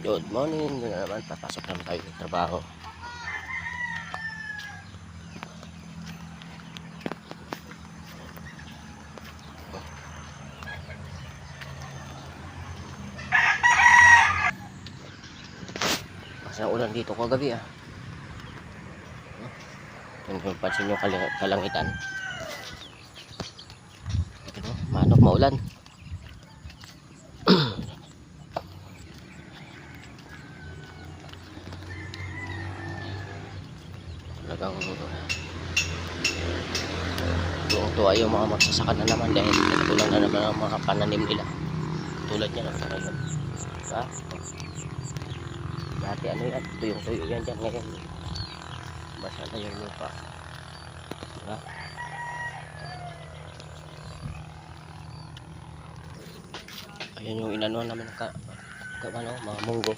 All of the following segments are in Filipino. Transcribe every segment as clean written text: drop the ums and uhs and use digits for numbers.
Good morning, yun na naman, papasok naman tayo ng trabaho. Kasi ang ulan dito kagabi Kung pansin nyo kalangitan. Ito, manok maulan. Talagang tuwa yung mga magsasaka na naman dahil natulang na naman ang mga pananim nila. Tulad niya lang sa ngayon. Diba? Dati ano yan, tuyong-tuyo yan dyan ngayon. Basta na yung lupa. Diba? Ayan yung inanuan namin mga munggo.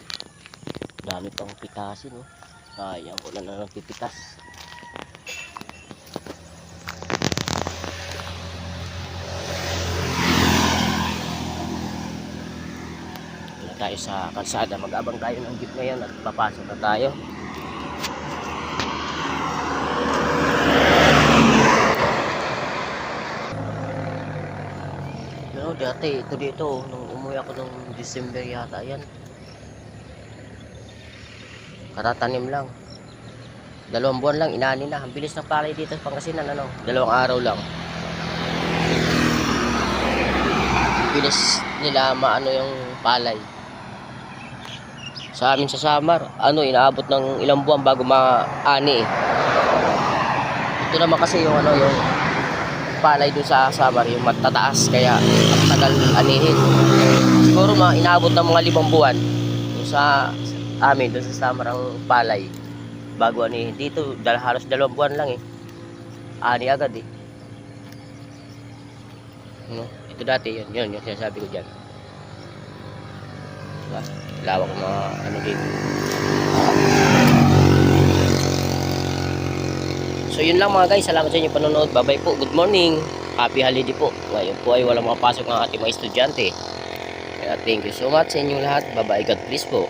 Dami pang pitasin, oh. Sayang, wala na lang pipitas. Wala tayo sa kalsada, mag-abang tayo ng jeep ngayon at papasok na tayo. No, dati ito dito nung umuwi ako nung December yata yan. Karatanim lang. 2 buwan lang inani na. Ang bilis ng palay dito sa Pangasinan, 2 araw lang. Bilis nila maano yung palay. Sa amin sa Samar, inaabot ng ilang buwan bago maani. Ito naman kasi yung yung palay doon sa Samar, yung matataas kaya tagal anihin. Siguro inaabot ng mga 5 buwan doon sa amin, doon sa Samar ang palay bago anihin. Dito halos 2 buwan lang ani agad ito dati yun yung sinasabi ko dyan, diba? Lawak ng mga dito. So yun lang mga guys, salamat sa inyong panonood. Bye bye po, good morning, happy holiday po. Ngayon po ay walang makapasok ng ating mga estudyante. Kaya thank you so much sa inyong lahat. Bye bye, God bless po.